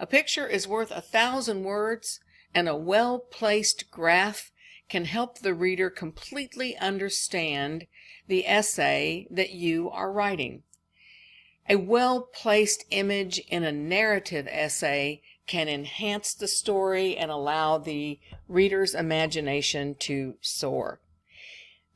A picture is worth 1,000 words, and a well-placed graph can help the reader completely understand the essay that you are writing. A well-placed image in a narrative essay can enhance the story and allow the reader's imagination to soar.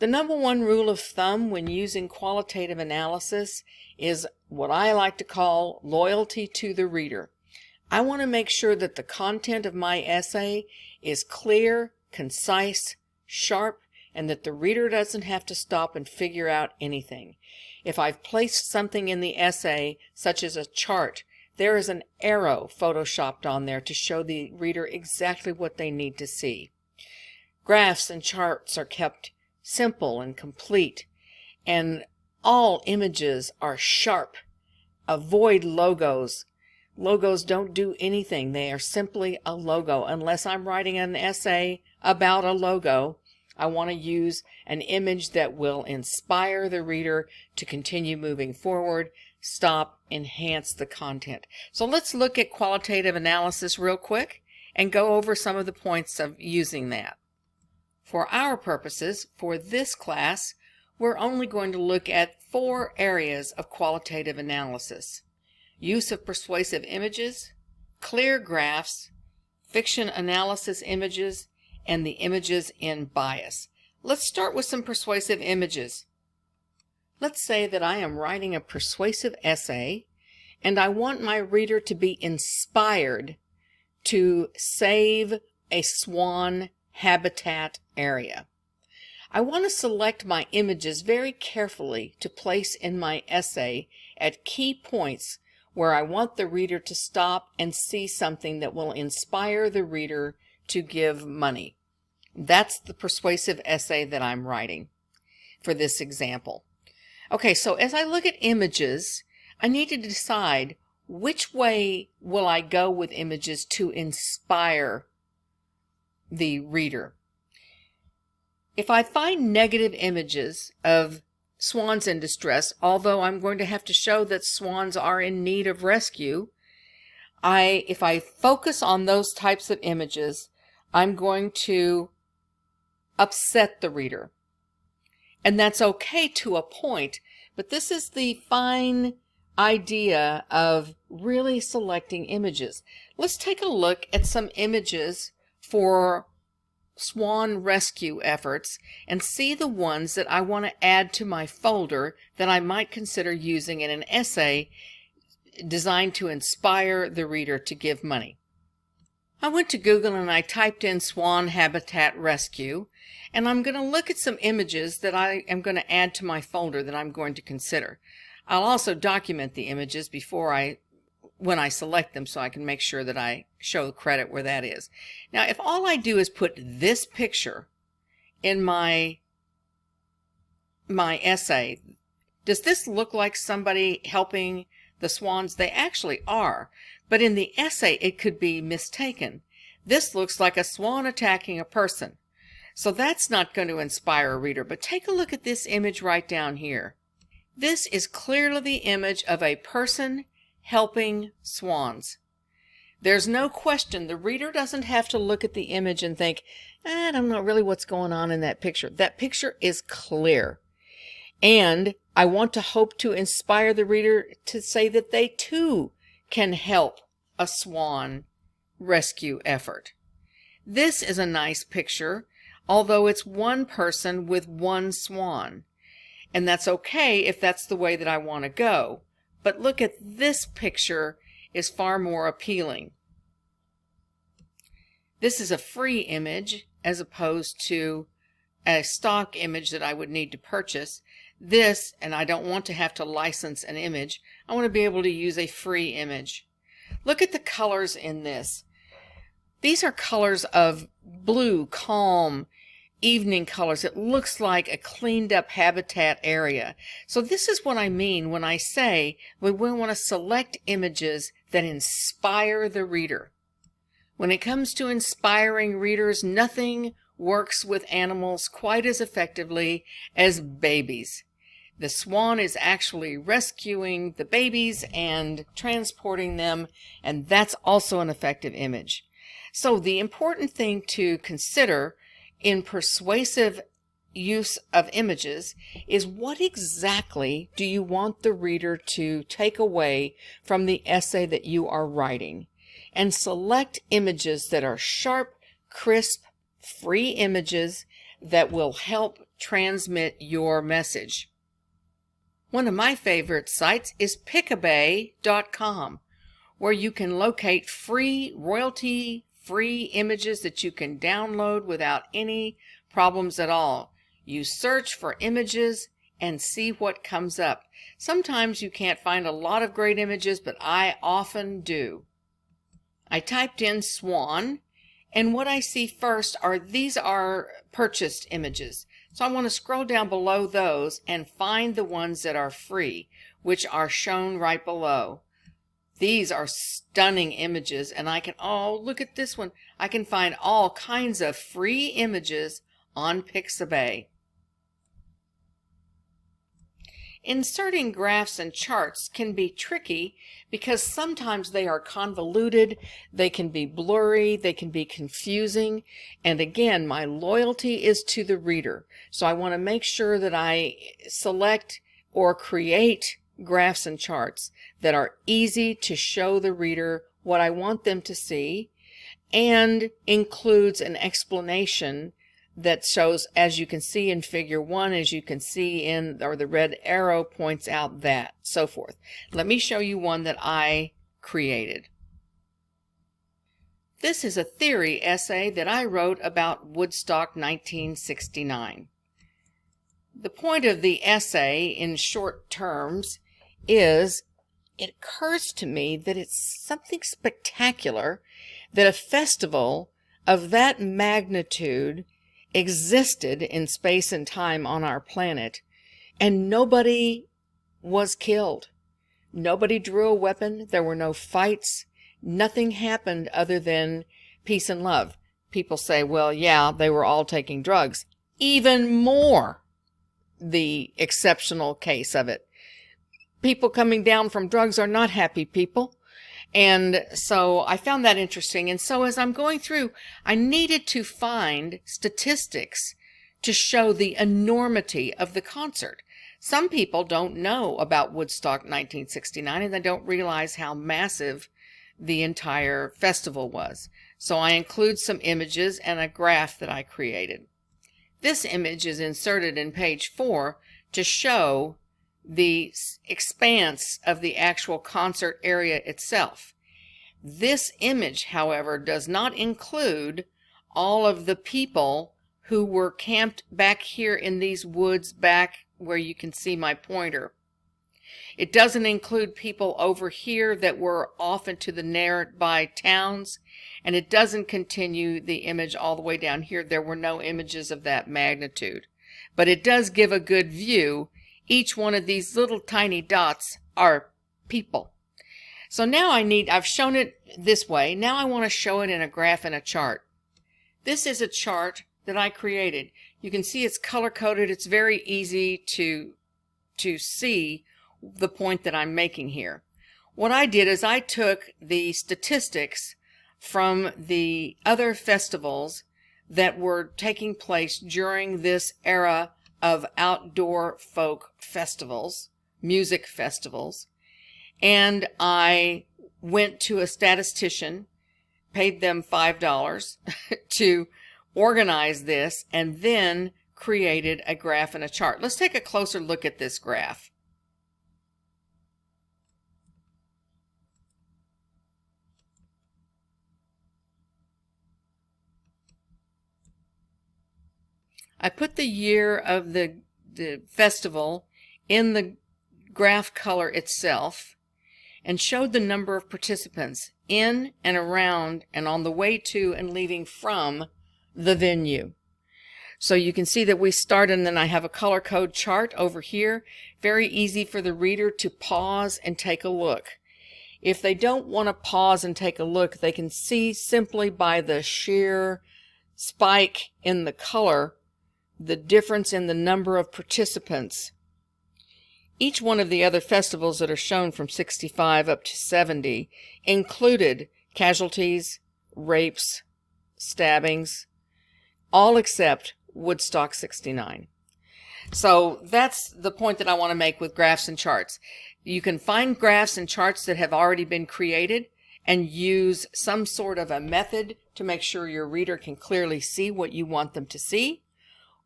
The number one rule of thumb when using qualitative analysis is what I like to call loyalty to the reader. I want to make sure that the content of my essay is clear, concise, sharp, and that the reader doesn't have to stop and figure out anything. If I've placed something in the essay, such as a chart, there is an arrow photoshopped on there to show the reader exactly what they need to see. Graphs and charts are kept simple and complete, and all images are sharp. Avoid logos. Logos don't do anything. They are simply a logo. Unless I'm writing an essay about a logo, I want to use an image that will inspire the reader to continue moving forward, stop, enhance the content. So let's look at qualitative analysis real quick and go over some of the points of using that. For our purposes, for this class, we're only going to look at 4 areas of qualitative analysis: use of persuasive images, clear graphs, fiction analysis images, and the images in bias. Let's start with some persuasive images. Let's say that I am writing a persuasive essay and I want my reader to be inspired to save a swan habitat area. I want to select my images very carefully to place in my essay at key points where I want the reader to stop and see something that will inspire the reader to give money. That's the persuasive essay that I'm writing for this example. Okay, so as I look at images, I need to decide which way will I go with images to inspire the reader. If I find negative images of swans in distress, although I'm going to have to show that swans are in need of rescue, if I focus on those types of images, I'm going to upset the reader. And that's okay to a point, but this is the fine idea of really selecting images. Let's take a look at some images for swan rescue efforts and see the ones that I want to add to my folder that I might consider using in an essay designed to inspire the reader to give money. I went to Google and I typed in swan habitat rescue, and I'm going to look at some images that I am going to add to my folder that I'm going to consider. I'll also document the images when I select them so I can make sure that I show credit where that is. Now, if all I do is put this picture in my essay, does this look like somebody helping the swans? They actually are, but in the essay it could be mistaken. This looks like a swan attacking a person. So that's not going to inspire a reader, but take a look at this image right down here. This is clearly the image of a person helping swans. There's no question. The reader doesn't have to look at the image and think, I don't know really what's going on in that picture. That picture is clear. And I want to hope to inspire the reader to say that they too can help a swan rescue effort. This is a nice picture, although it's one person with one swan. And that's okay if that's the way that I want to go. But look at this picture is far more appealing. This is a free image as opposed to a stock image that I would need to purchase. This, and I don't want to have to license an image, I want to be able to use a free image. Look at the colors in this. These are colors of blue, calm, evening colors. It looks like a cleaned up habitat area. So this is what I mean when I say we want to select images that inspire the reader. When it comes to inspiring readers, nothing works with animals quite as effectively as babies. The swan is actually rescuing the babies and transporting them, and that's also an effective image. So the important thing to consider in persuasive use of images is what exactly do you want the reader to take away from the essay that you are writing, and select images that are sharp, crisp, free images that will help transmit your message. One of my favorite sites is Picabay.com, where you can locate free, royalty-free images that you can download without any problems at all. You search for images and see what comes up. Sometimes you can't find a lot of great images, but I often do. I typed in swan, and what I see first are these are purchased images. So I want to scroll down below those and find the ones that are free, which are shown right below. These are stunning images, and I can, oh, look at this one. I can find all kinds of free images on Pixabay. Inserting graphs and charts can be tricky because sometimes they are convoluted, they can be blurry, they can be confusing, and again, my loyalty is to the reader. So I want to make sure that I select or create graphs and charts that are easy to show the reader what I want them to see, and includes an explanation that shows, as you can see in figure 1, as you can see in, or the red arrow points out that, so forth. Let me show you one that I created. This is a theory essay that I wrote about Woodstock 1969. The point of the essay, in short terms, is it occurs to me that it's something spectacular that a festival of that magnitude existed in space and time on our planet, and nobody was killed. Nobody drew a weapon. There were no fights. Nothing happened other than peace and love. People say, well, yeah, they were all taking drugs. Even more the exceptional case of it. People coming down from drugs are not happy people. And so I found that interesting. And so as I'm going through, I needed to find statistics to show the enormity of the concert. Some people don't know about Woodstock 1969, and they don't realize how massive the entire festival was. So I include some images and a graph that I created. This image is inserted in page 4 to show the expanse of the actual concert area itself. This image, however, does not include all of the people who were camped back here in these woods back where you can see my pointer. It doesn't include people over here that were off into the nearby towns, and it doesn't continue the image all the way down here. There were no images of that magnitude, but it does give a good view. Each one of these little tiny dots are people. So now I've shown it this way. Now I want to show it in a graph and a chart. This is a chart that I created. You can see it's color-coded. It's very easy to see the point that I'm making here. What I did is I took the statistics from the other festivals that were taking place during this era of outdoor folk festivals, music festivals, and I went to a statistician, paid them $5 to organize this, and then created a graph and a chart. Let's take a closer look at this graph. I put the year of the festival in the graph color itself and showed the number of participants in and around and on the way to and leaving from the venue. So you can see that we started, and then I have a color code chart over here. Very easy for the reader to pause and take a look. If they don't want to pause and take a look, they can see simply by the sheer spike in the color the difference in the number of participants Each one of the other festivals that are shown from 65 up to 70 included casualties, rapes, stabbings, all except Woodstock 69. So that's the point that I want to make with graphs and charts. You can find graphs and charts that have already been created and use some sort of a method to make sure your reader can clearly see what you want them to see.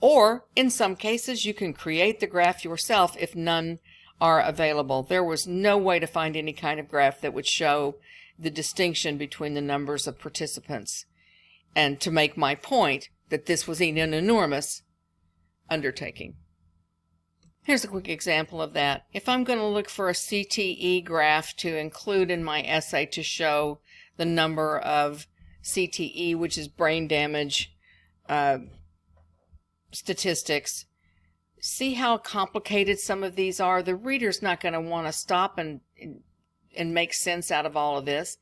Or, in some cases, you can create the graph yourself if none are available. There was no way to find any kind of graph that would show the distinction between the numbers of participants. And to make my point that this was an enormous undertaking. Here's a quick example of that. If I'm going to look for a CTE graph to include in my essay to show the number of CTE, which is brain damage statistics, see how complicated some of these are. The reader's not going to want to stop and make sense out of all of this.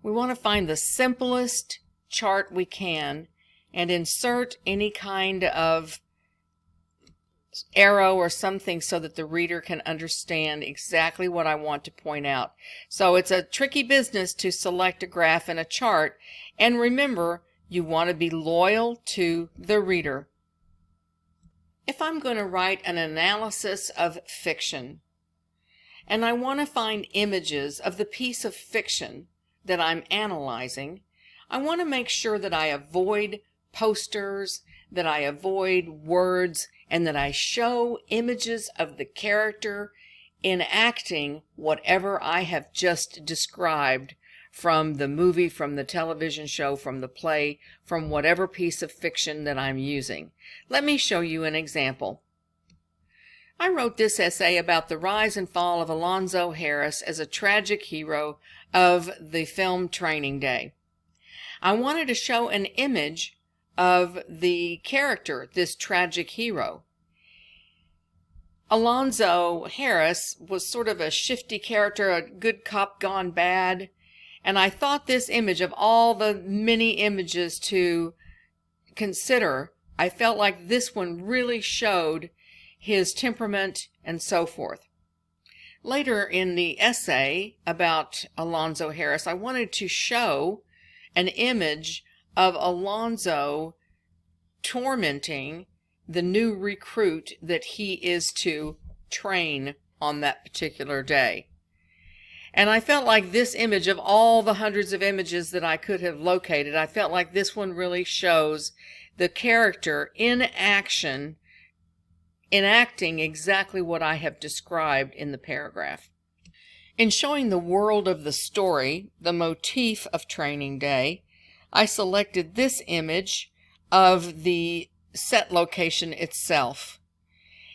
We want to find the simplest chart we can and insert any kind of arrow or something so that the reader can understand exactly what I want to point out. So it's a tricky business to select a graph and a chart, and remember, you want to be loyal to the reader. If I'm going to write an analysis of fiction and I want to find images of the piece of fiction that I'm analyzing, I want to make sure that I avoid posters, that I avoid words, and that I show images of the character enacting whatever I have just described from the movie, from the television show, from the play, from whatever piece of fiction that I'm using. Let me show you an example. I wrote this essay about the rise and fall of Alonzo Harris as a tragic hero of the film Training Day. I wanted to show an image of the character, this tragic hero. Alonzo Harris was sort of a shifty character, a good cop gone bad, and I thought this image, of all the many images to consider, I felt like this one really showed his temperament and so forth. Later in the essay about Alonzo Harris, I wanted to show an image of Alonzo tormenting the new recruit that he is to train on that particular day. And I felt like this image, of all the hundreds of images that I could have located, I felt like this one really shows the character in action, enacting exactly what I have described in the paragraph. In showing the world of the story, the motif of Training Day, I selected this image of the set location itself.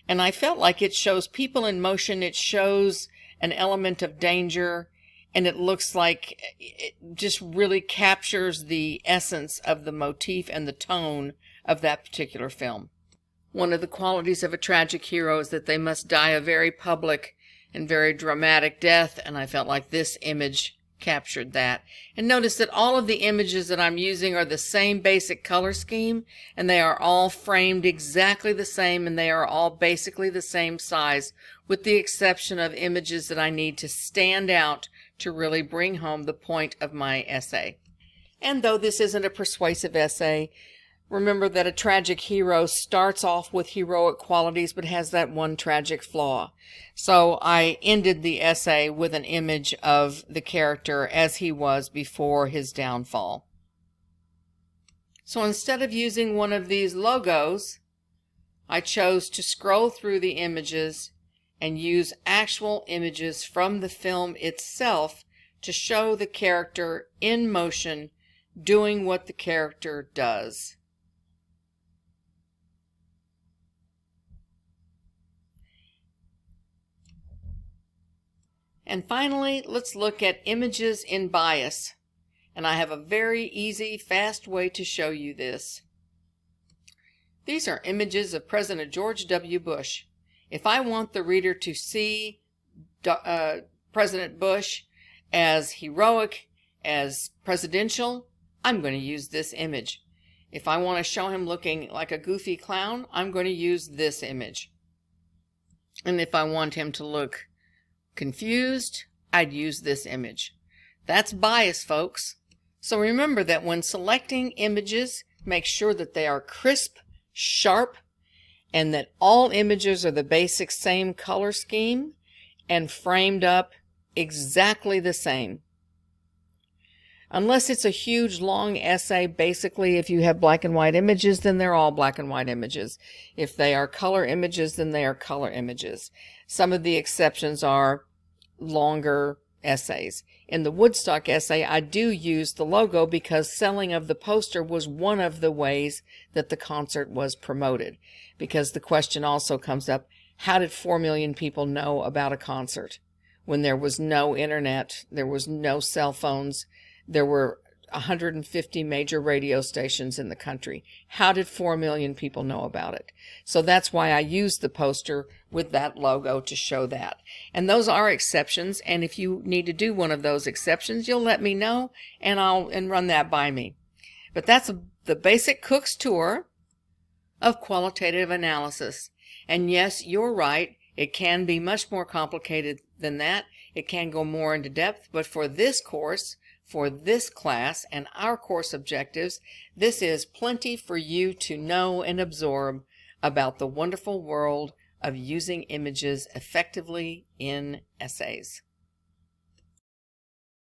And I felt like it shows people in motion, it shows an element of danger, and it looks like it just really captures the essence of the motif and the tone of that particular film. One of the qualities of a tragic hero is that they must die a very public and very dramatic death, and I felt like this image captured that. And notice that all of the images that I'm using are the same basic color scheme, and they are all framed exactly the same, and they are all basically the same size, with the exception of images that I need to stand out to really bring home the point of my essay. And though this isn't a persuasive essay, remember that a tragic hero starts off with heroic qualities but has that one tragic flaw. So I ended the essay with an image of the character as he was before his downfall. So instead of using one of these logos, I chose to scroll through the images and use actual images from the film itself to show the character in motion doing what the character does. And finally, let's look at images in bias. And I have a very easy, fast way to show you this. These are images of President George W. Bush. If I want the reader to see President Bush as heroic, as presidential, I'm going to use this image. If I want to show him looking like a goofy clown, I'm going to use this image. And if I want him to look confused, I'd use this image. That's bias, folks. So remember that when selecting images, make sure that they are crisp, sharp, and that all images are the basic same color scheme and framed up exactly the same. Unless it's a huge long essay, basically if you have black and white images, then they're all black and white images. If they are color images, then they are color images. Some of the exceptions are longer essays. In the Woodstock essay, I do use the logo because selling of the poster was one of the ways that the concert was promoted. Because the question also comes up, how did 4 million people know about a concert when there was no internet, there was no cell phones, there were 150 major radio stations in the country? How did 4 million people know about it? So that's why I used the poster with that logo to show that. And those are exceptions, and if you need to do one of those exceptions, you'll let me know and I'll run that by me. But that's the basic Cook's tour of qualitative analysis. And yes, you're right, it can be much more complicated than that. It can go more into depth, but for this course, for this class and our course objectives, this is plenty for you to know and absorb about the wonderful world of using images effectively in essays.